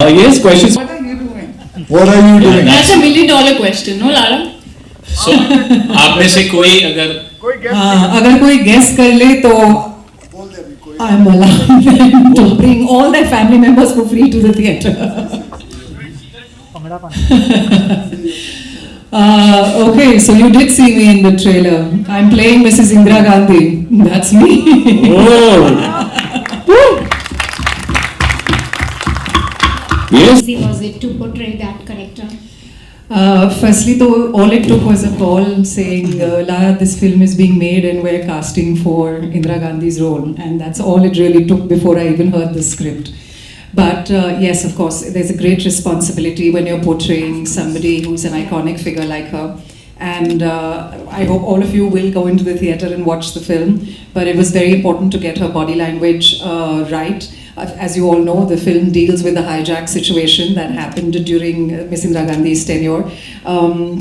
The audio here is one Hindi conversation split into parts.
Yes, questions. What are you doing? What are you doing? That's a $1,000,000 question, no, Lara? So, आप में से कोई अगर अगर कोई गेस कर ले तो I am allowing them to bring all their family members for free to the theatre. Okay, so you did see me in the trailer. I'm playing Mrs. Indira Gandhi. That's me. oh yes, easy was it to portray that character? Firstly, though, all it took was a call saying, Lara, this film is being made and we're casting for Indira Gandhi's role. And that's all it really took before I even heard the script. But yes, of course, there's a great responsibility when you're portraying somebody who's an iconic figure like her. And I hope all of you will go into the theatre and watch the film. But it was very important to get her body language right. As you all know, the film deals with the hijack situation that happened during Miss Indira Gandhi's tenure.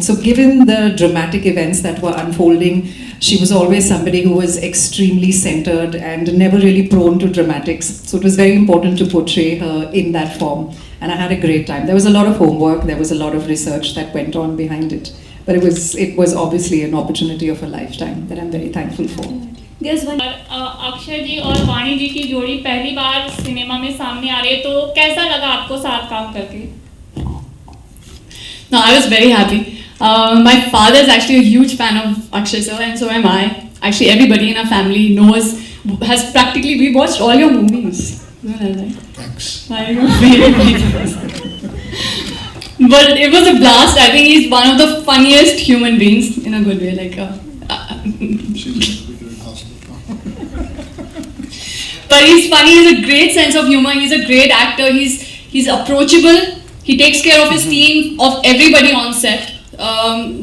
So given the dramatic events that were unfolding, she was always somebody who was extremely centered and never really prone to dramatics. So it was very important to portray her in that form. And I had a great time. There was a lot of homework, there was a lot of research that went on behind it. But it was obviously an opportunity of a lifetime that I'm very thankful for. There's one. Akshay जी और वाणी जी की जोड़ी पहली बार सिनेमा में सामने आ रही है, तो कैसा लगा आपको साथ काम करके? No, I was very happy. My father is actually a huge fan of Akshay sir, and so am I. Actually, everybody in our family we watched all your movies. Thanks. But it was a blast. I think he's one of the funniest human beings in a good way. But he's funny. He has a great sense of humor. He's a great actor. He's approachable. He takes care of his team, of everybody on set.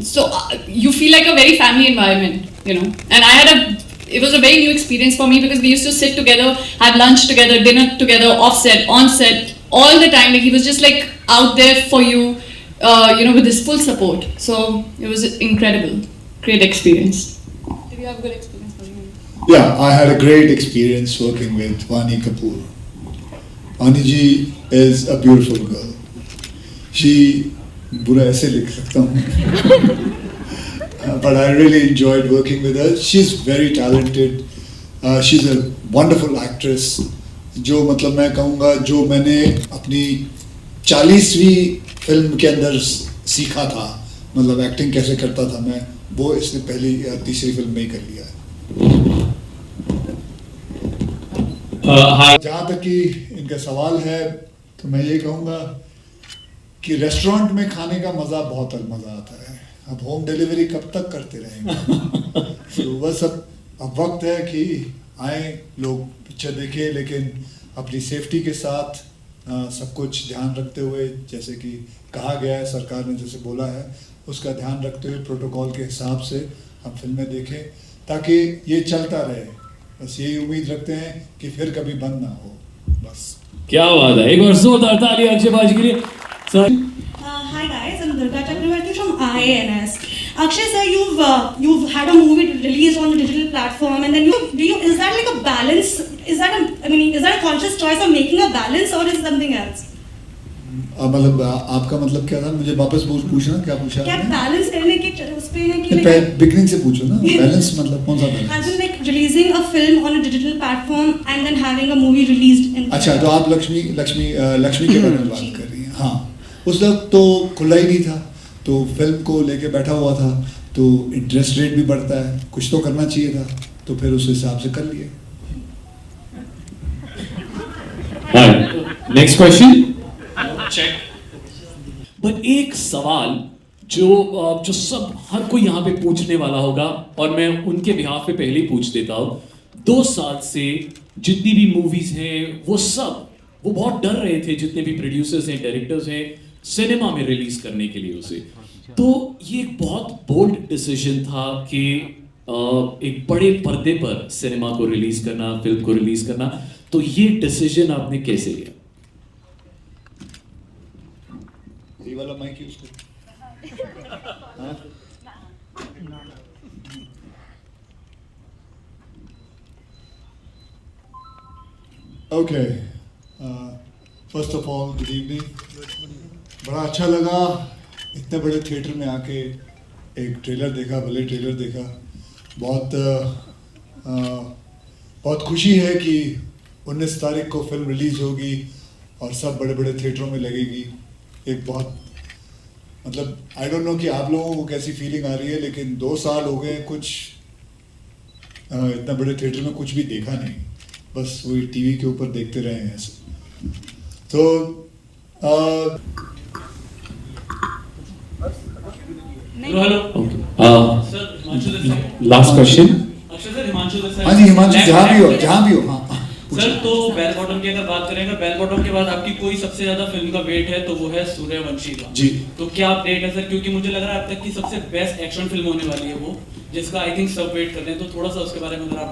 So you feel like a very family environment, you know. And it was a very new experience for me because we used to sit together, have lunch together, dinner together, off set, on set, all the time. Like he was just like out there for you, with his full support. So it was incredible, great experience. Did you have a good experience? Yeah, I had a great experience working with Vani Kapoor. Vani ji is a beautiful girl. बुरा ऐसे लिख सकता हूँ. But I really enjoyed working with her. She's very talented. She's a wonderful actress. जो मतलब मैं कहूँगा जो मैंने अपनी 40वीं फिल्म के अंदर सीखा था, मतलब एक्टिंग कैसे करता था मैं, वो इसने पहली या तीसरी फिल्म में ही कर लिया है. जहाँ तक कि इनका सवाल है तो मैं ये कहूँगा कि रेस्टोरेंट में खाने का मज़ा बहुत मज़ा आता है. अब होम डिलीवरी कब तक करते रहेंगे? तो बस अब वक्त है कि आए लोग पिक्चर देखें, लेकिन अपनी सेफ्टी के साथ सब कुछ ध्यान रखते हुए, जैसे कि कहा गया है, सरकार ने जैसे बोला है, उसका ध्यान रखते हुए प्रोटोकॉल के हिसाब से हम फिल्में देखें ताकि ये चलता रहे. बस यही उम्मीद रखते हैं कि फिर कभी बंद ना हो. बस क्या बात है. एक बार जोरदार ताली अक्षय बाजी के लिए. Sir. Hi guys, I'm Durga Chakravarti from IANS. Akshay sir, you've had a movie released on a digital platform, and then is that like a balance? Is that a conscious choice of making a balance, or is something else? मतलब आपका मतलब क्या था? मुझे वापस पूछना, क्या पूछा? क्या बैलेंस करने की उस पे है कि बिगनिंग से पूछो ना. बैलेंस मतलब कौन सा balance? As in like releasing a film on a digital platform and then having a movie released in. अच्छा, तो आप लक्ष्मी के बारे में बात कर रही हैं. हाँ, उस वक्त तो खुला ही नहीं था, तो फिल्म को लेके बैठा हुआ था, तो इंटरेस्ट रेट भी बढ़ता है, कुछ तो करना चाहिए था, तो फिर उस हिसाब से कर लिए. Next question. चेक. बट एक सवाल जो सब हर कोई यहाँ पे पूछने वाला होगा, और मैं उनके बिहाफ पे पहले ही पूछ देता हूँ. 2 साल से जितनी भी मूवीज हैं वो बहुत डर रहे थे, जितने भी प्रोड्यूसर्स हैं, डायरेक्टर्स हैं, सिनेमा में रिलीज करने के लिए उसे. तो ये एक बहुत बोल्ड डिसीजन था कि एक बड़े पर्दे पर सिनेमा को रिलीज करना, फिल्म को रिलीज करना. तो ये डिसीजन आपने कैसे लिया? ये वाला माइक यूज करो. Okay. First of all good evening. बड़ा अच्छा लगा इतने बड़े थिएटर में आके एक ट्रेलर देखा, भले ट्रेलर देखा। बहुत खुशी है कि 19 तारीख को फिल्म रिलीज़ होगी और सब बड़े बड़े थिएटरों में लगेगी। एक बहुत मतलब आई डोंट नो कि आप लोगों को कैसी फीलिंग आ रही है, लेकिन 2 साल हो गए कुछ इतना बड़े थिएटर में कुछ भी देखा नहीं, बस वही टीवी के ऊपर देखते रहे हैं ऐसे। तो last question. Akshay sir, Himanshu Desai. हाँ जी, हिमांशु जहाँ भी हो हाँ सर, तो बेल बॉटम की अगर बात करें, बेल बॉटम के बाद आपकी कोई सबसे ज्यादा फिल्म का वेट है तो वो है सूर्यवंशी का जी। तो क्या अपडेट है सर, क्योंकि मुझे लग रहा है अब तक की सबसे बेस्ट एक्शन फिल्म होने वाली है वो, जिसका आई थिंक सब वेट कर रहे हैं, तो थोड़ा सा उसके बारे में अगर आप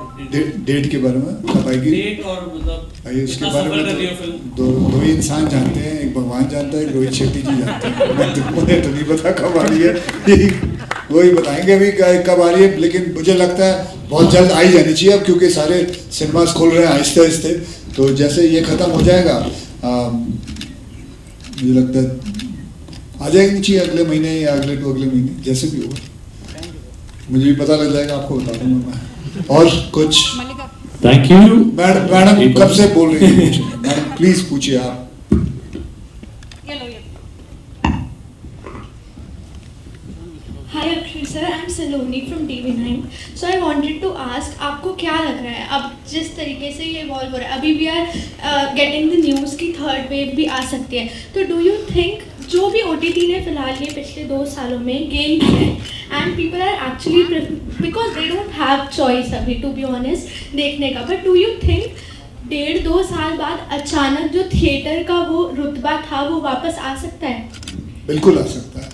डेट के बारे में कब आएगी? डेट और मतलब भाई उसके कितना बारे सफर कर रही में है फिल्म? तो दो ही इंसान जानते हैं, एक भगवान जानता है, एक रोहित शेट्टी जी जानते हैं। मुझे तो नहीं पता कब आ रही है, वही बताएंगे अभी कब आ रही है, लेकिन मुझे लगता है बहुत जल्द आई जानी चाहिए अब, क्योंकि सारे सिनेमास खोल रहे हैं आहिस्ते आहिस्ते। तो जैसे ये ख़त्म हो जाएगा मुझे लगता है आ जाएगी चाहिए अगले महीने या अगले महीने, जैसे भी होगा मुझे भी पता लग जाएगा, आपको बता दूंगा मैं। और कुछ थैंक यू मैडम कब से बोल रही है? मैडम प्लीज पूछिए आप। Hi Akshay sir, I'm Saloni from TV9. So I wanted to ask, आपको क्या लग रहा है अब जिस तरीके से ये इवॉल्व हो रहा है, अभी we are getting the news की थर्ड वेव भी आ सकती है, तो डू यू थिंक जो भी OTT ने फिलहाल ये पिछले 2 सालों में गेन किया है and people are actually because they don't have choice अभी टू बी ऑनेस्ट देखने का, बट डू यू थिंक 1.5-2 साल बाद अचानक जो थिएटर का वो रुतबा था वो वापस आ सकता है? बिल्कुल आ सकता है,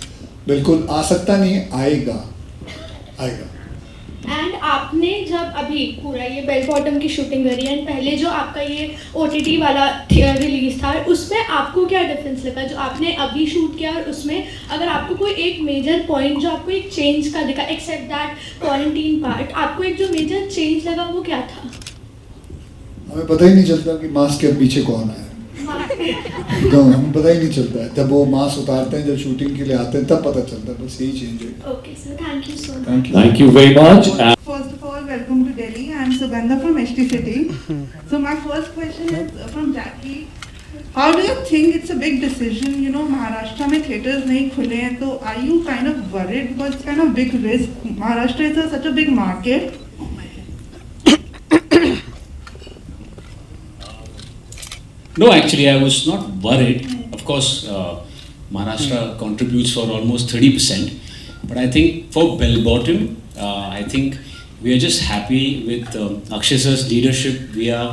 बिल्कुल आ सकता नहीं, आएगा। एंड आपने जब अभी पूरा ये बेल बॉटम की शूटिंग करी एंड पहले जो आपका ये OTT वाला रिलीज था, उसमें आपको क्या डिफरेंस लगा जो आपने अभी शूट किया और उसमें? अगर आपको कोई एक मेजर पॉइंट जो आपको एक चेंज का दिखा, एक्सेप्ट दैट क्वारंटीन पार्ट, आपको एक जो मेजर चेंज लगा वो क्या था? हमें पता ही नहीं चलता कि मास्क के पीछे कौन है, तो हमें पता ही नहीं चलता है। जब वो मास्क उतारते हैं, जब शूटिंग के लिए आते हैं, तब पता चलता है। बस यही चेंज है। Okay sir, thank you so much. Thank you very much. First of all, welcome to Delhi. I am Sugandha from HT City. So my first question is from Jackie. How do you think it's a big decision? You know, Maharashtra में theaters नहीं खुले हैं, तो are you kind of worried because it's kind of big risk? Maharashtra is such a big market. No, actually, I was not worried. Of course, Maharashtra contributes for almost 30%. But I think for Bell Bottom, I think we are just happy with Akshay sir's leadership. We are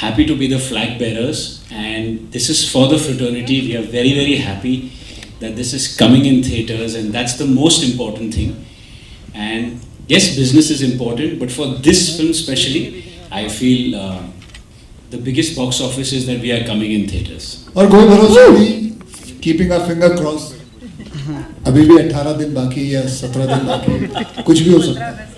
happy to be the flag bearers. And this is for the fraternity. We are very, very happy that this is coming in theatres. And that's the most important thing. And yes, business is important. But for this film especially, I feel... the biggest box office is that we are coming in theaters. और कोई भरोसा नहीं, कीपिंग अ फिंगर क्रॉस। अभी भी 18 दिन बाकी या 17 दिन बाकी, कुछ भी हो सकता है।